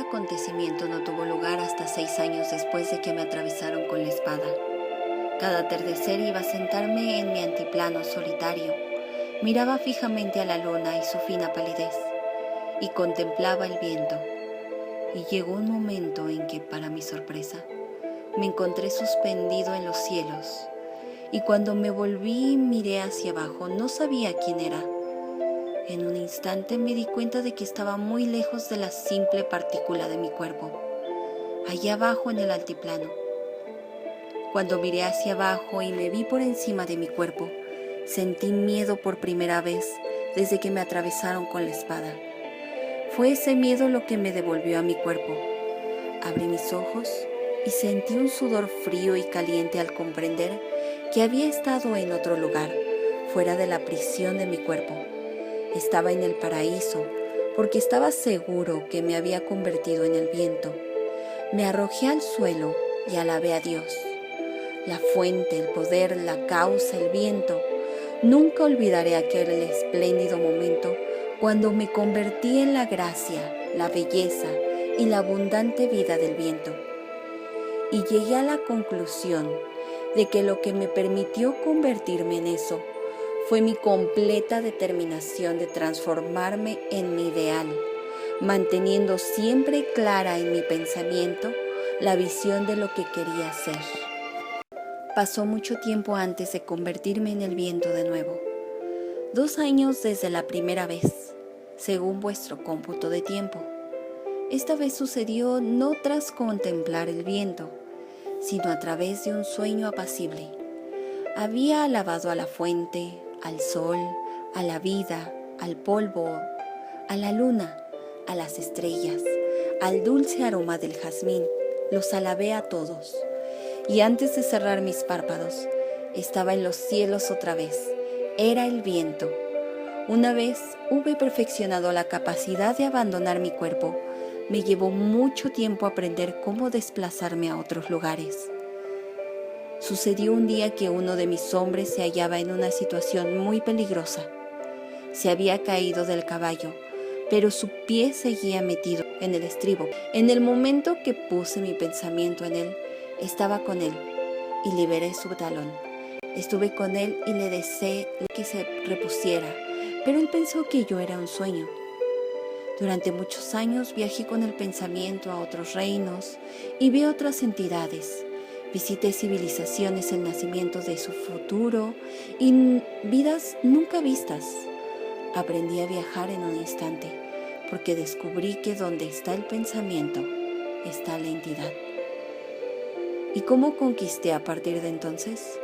acontecimiento no tuvo lugar hasta 6 años después de que me atravesaron con la espada. Cada atardecer iba a sentarme en mi antiplano solitario, miraba fijamente a la luna y su fina palidez, y contemplaba el viento. Y llegó un momento en que, para mi sorpresa, me encontré suspendido en los cielos, y cuando me volví y miré hacia abajo no sabía quién era. En un instante me di cuenta de que estaba muy lejos de la simple partícula de mi cuerpo, allá abajo en el altiplano. Cuando miré hacia abajo y me vi por encima de mi cuerpo, sentí miedo por primera vez desde que me atravesaron con la espada. Fue ese miedo lo que me devolvió a mi cuerpo. Abrí mis ojos y sentí un sudor frío y caliente al comprender que había estado en otro lugar, fuera de la prisión de mi cuerpo. Estaba en el paraíso, porque estaba seguro que me había convertido en el viento. Me arrojé al suelo y alabé a Dios. La fuente, el poder, la causa, el viento. Nunca olvidaré aquel espléndido momento cuando me convertí en la gracia, la belleza y la abundante vida del viento. Y llegué a la conclusión de que lo que me permitió convertirme en eso fue mi completa determinación de transformarme en mi ideal, manteniendo siempre clara en mi pensamiento la visión de lo que quería ser. Pasó mucho tiempo antes de convertirme en el viento de nuevo. 2 años desde la primera vez, según vuestro cómputo de tiempo. Esta vez sucedió no tras contemplar el viento, sino a través de un sueño apacible. Había alabado a la fuente, al sol, a la vida, al polvo, a la luna, a las estrellas, al dulce aroma del jazmín. Los alabé a todos. Y antes de cerrar mis párpados, estaba en los cielos otra vez. Era el viento. Una vez hube perfeccionado la capacidad de abandonar mi cuerpo, me llevó mucho tiempo aprender cómo desplazarme a otros lugares. Sucedió un día que uno de mis hombres se hallaba en una situación muy peligrosa. Se había caído del caballo, pero su pie seguía metido en el estribo. En el momento que puse mi pensamiento en él, estaba con él y liberé su talón. Estuve con él y le deseé que se repusiera, pero él pensó que yo era un sueño. Durante muchos años viajé con el pensamiento a otros reinos y vi otras entidades. Visité civilizaciones, el nacimiento de su futuro y vidas nunca vistas. Aprendí a viajar en un instante, porque descubrí que donde está el pensamiento, está la entidad. ¿Y cómo conquisté a partir de entonces?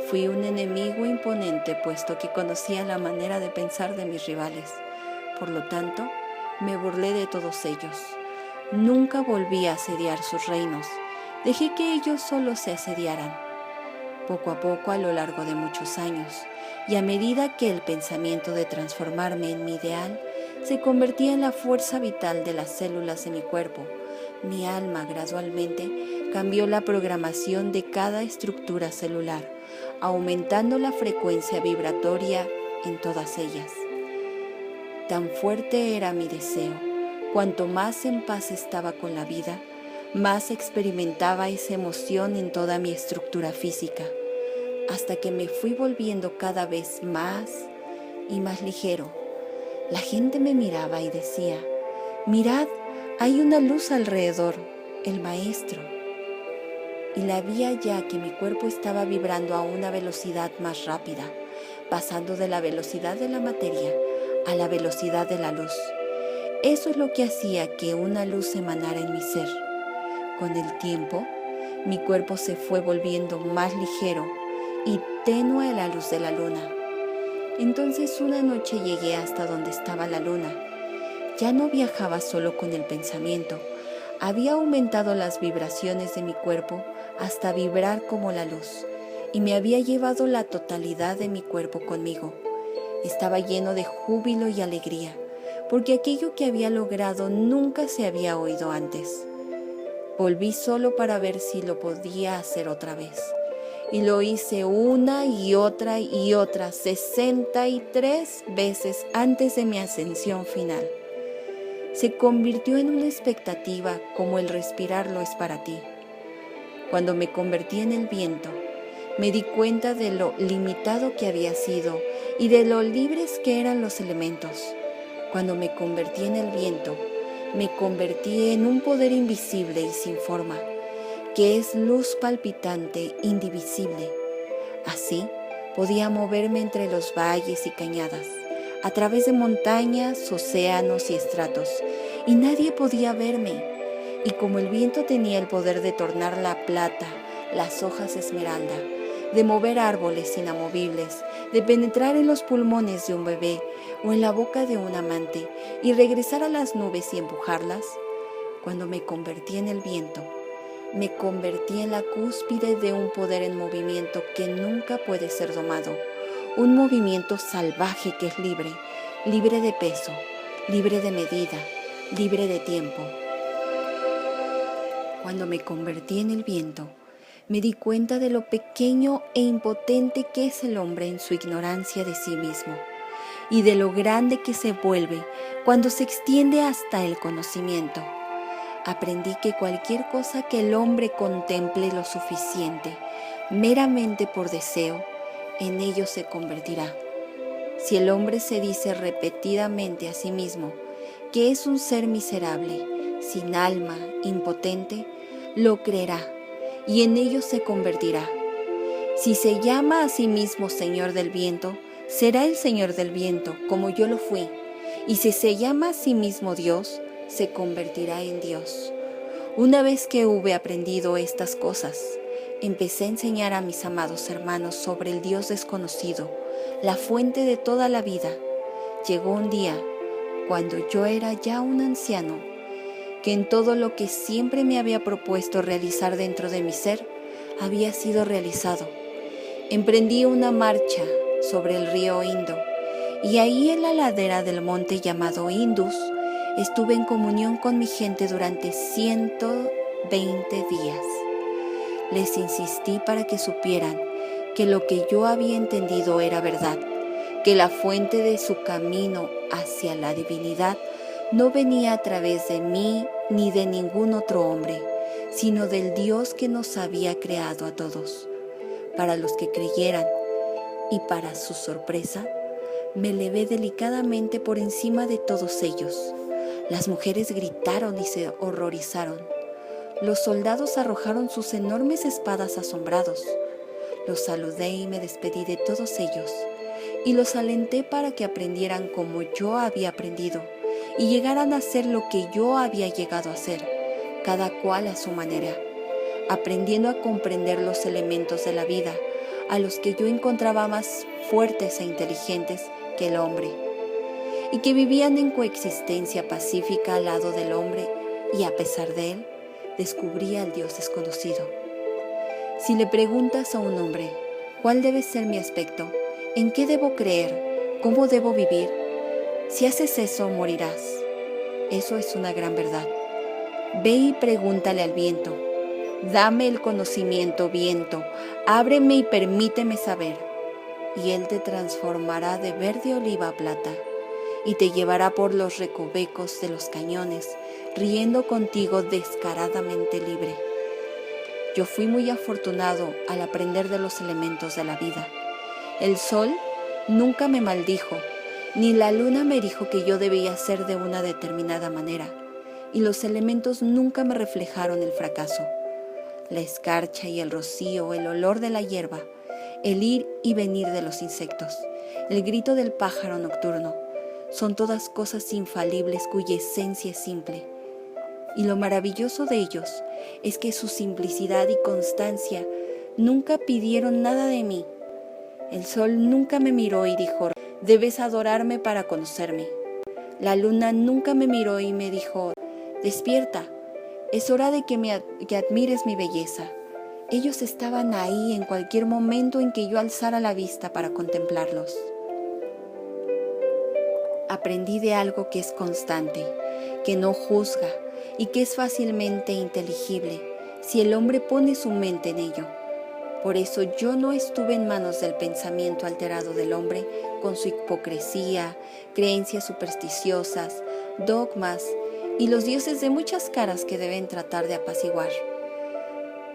Fui un enemigo imponente, puesto que conocía la manera de pensar de mis rivales. Por lo tanto, me burlé de todos ellos. Nunca volví a asediar sus reinos. Dejé que ellos solo se asediaran. Poco a poco, a lo largo de muchos años, y a medida que el pensamiento de transformarme en mi ideal se convertía en la fuerza vital de las células de mi cuerpo, mi alma gradualmente cambió la programación de cada estructura celular, aumentando la frecuencia vibratoria en todas ellas. Tan fuerte era mi deseo, cuanto más en paz estaba con la vida, más experimentaba esa emoción en toda mi estructura física, hasta que me fui volviendo cada vez más y más ligero. La gente me miraba y decía: «Mirad, hay una luz alrededor, el maestro». Y la vi ya que mi cuerpo estaba vibrando a una velocidad más rápida, pasando de la velocidad de la materia a la velocidad de la luz. Eso es lo que hacía que una luz emanara en mi ser. Con el tiempo, mi cuerpo se fue volviendo más ligero y tenue a la luz de la luna. Entonces una noche llegué hasta donde estaba la luna. Ya no viajaba solo con el pensamiento, había aumentado las vibraciones de mi cuerpo hasta vibrar como la luz, y me había llevado la totalidad de mi cuerpo conmigo. Estaba lleno de júbilo y alegría, porque aquello que había logrado nunca se había oído antes. Volví solo para ver si lo podía hacer otra vez. Y lo hice una y otra 63 veces antes de mi ascensión final. se convirtió en una expectativa como el respirar lo es para ti. Cuando me convertí en el viento, me di cuenta de lo limitado que había sido y de lo libres que eran los elementos. Cuando me convertí en el viento, me convertí en un poder invisible y sin forma, que es luz palpitante, indivisible. Así, podía moverme entre los valles y cañadas, a través de montañas, océanos y estratos, y nadie podía verme. Y como el viento tenía el poder de tornar la plata, las hojas esmeralda, de mover árboles inamovibles, de penetrar en los pulmones de un bebé o en la boca de un amante y regresar a las nubes y empujarlas, cuando me convertí en el viento, me convertí en la cúspide de un poder en movimiento que nunca puede ser domado, un movimiento salvaje que es libre, libre de peso, libre de medida, libre de tiempo. Cuando me convertí en el viento, me di cuenta de lo pequeño e impotente que es el hombre en su ignorancia de sí mismo, y de lo grande que se vuelve cuando se extiende hasta el conocimiento. Aprendí que cualquier cosa que el hombre contemple lo suficiente, meramente por deseo, en ello se convertirá. Si el hombre se dice repetidamente a sí mismo que es un ser miserable, sin alma, impotente, lo creerá y en ello se convertirá. Si se llama a sí mismo Señor del Viento, será el Señor del Viento, como yo lo fui, y si se llama a sí mismo Dios, se convertirá en Dios. Una vez que hube aprendido estas cosas, empecé a enseñar a mis amados hermanos sobre el Dios desconocido, la fuente de toda la vida. Llegó un día, cuando yo era ya un anciano, que en todo lo que siempre me había propuesto realizar dentro de mi ser, había sido realizado. Emprendí una marcha sobre el río Indo, y ahí en la ladera del monte llamado Indus, estuve en comunión con mi gente durante 120 días. Les insistí para que supieran que lo que yo había entendido era verdad, que la fuente de su camino hacia la divinidad no venía a través de mí ni de ningún otro hombre, sino del Dios que nos había creado a todos. Para los que creyeran, y para su sorpresa, me elevé delicadamente por encima de todos ellos. Las mujeres gritaron y se horrorizaron. Los soldados arrojaron sus enormes espadas asombrados. Los saludé y me despedí de todos ellos, y los alenté para que aprendieran como yo había aprendido, y llegaran a hacer lo que yo había llegado a hacer, cada cual a su manera, aprendiendo a comprender los elementos de la vida, a los que yo encontraba más fuertes e inteligentes que el hombre, y que vivían en coexistencia pacífica al lado del hombre, y a pesar de él, descubría al Dios desconocido. Si le preguntas a un hombre, ¿cuál debe ser mi aspecto? ¿En qué debo creer? ¿Cómo debo vivir? Si haces eso, morirás. Eso es una gran verdad. Ve y pregúntale al viento. Dame el conocimiento, viento, ábreme y permíteme saber. Y él te transformará de verde oliva a plata, y te llevará por los recovecos de los cañones, riendo contigo descaradamente libre. Yo fui muy afortunado al aprender de los elementos de la vida. El sol nunca me maldijo, ni la luna me dijo que yo debía ser de una determinada manera, y los elementos nunca me reflejaron el fracaso. La escarcha y el rocío, el olor de la hierba, el ir y venir de los insectos, el grito del pájaro nocturno, son todas cosas infalibles cuya esencia es simple. Y lo maravilloso de ellos es que su simplicidad y constancia nunca pidieron nada de mí. El sol nunca me miró y dijo, debes adorarme para conocerme. La luna nunca me miró y me dijo, despierta, es hora de que admires mi belleza. Ellos estaban ahí en cualquier momento en que yo alzara la vista para contemplarlos. Aprendí de algo que es constante, que no juzga y que es fácilmente inteligible si el hombre pone su mente en ello. Por eso yo no estuve en manos del pensamiento alterado del hombre con su hipocresía, creencias supersticiosas, dogmas y los dioses de muchas caras que deben tratar de apaciguar.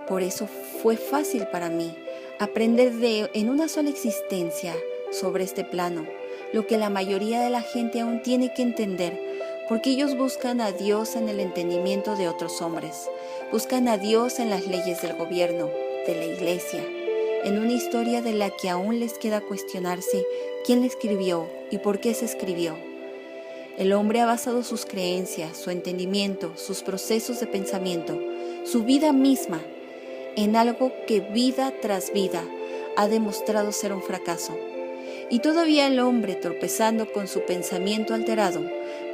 Por eso fue fácil para mí aprender en una sola existencia sobre este plano, lo que la mayoría de la gente aún tiene que entender, porque ellos buscan a Dios en el entendimiento de otros hombres, buscan a Dios en las leyes del gobierno, de la iglesia, en una historia de la que aún les queda cuestionarse quién la escribió y por qué se escribió. El hombre ha basado sus creencias, su entendimiento, sus procesos de pensamiento, su vida misma, en algo que vida tras vida ha demostrado ser un fracaso. Y todavía el hombre, tropezando con su pensamiento alterado,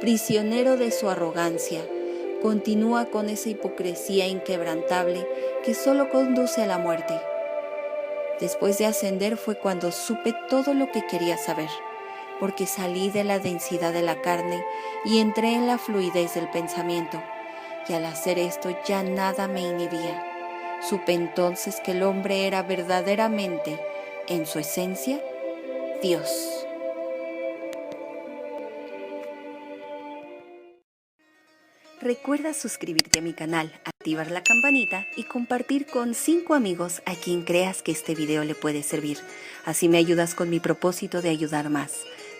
prisionero de su arrogancia, continúa con esa hipocresía inquebrantable que solo conduce a la muerte. Después de ascender fue cuando supe todo lo que quería saber, porque salí de la densidad de la carne y entré en la fluidez del pensamiento, y al hacer esto ya nada me inhibía. Supe entonces que el hombre era verdaderamente, en su esencia, Dios. Recuerda suscribirte a mi canal, activar la campanita y compartir con 5 amigos a quien creas que este video le puede servir. Así me ayudas con mi propósito de ayudar más.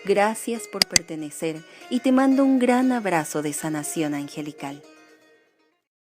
Gracias por pertenecer y te mando un gran abrazo de sanación angelical.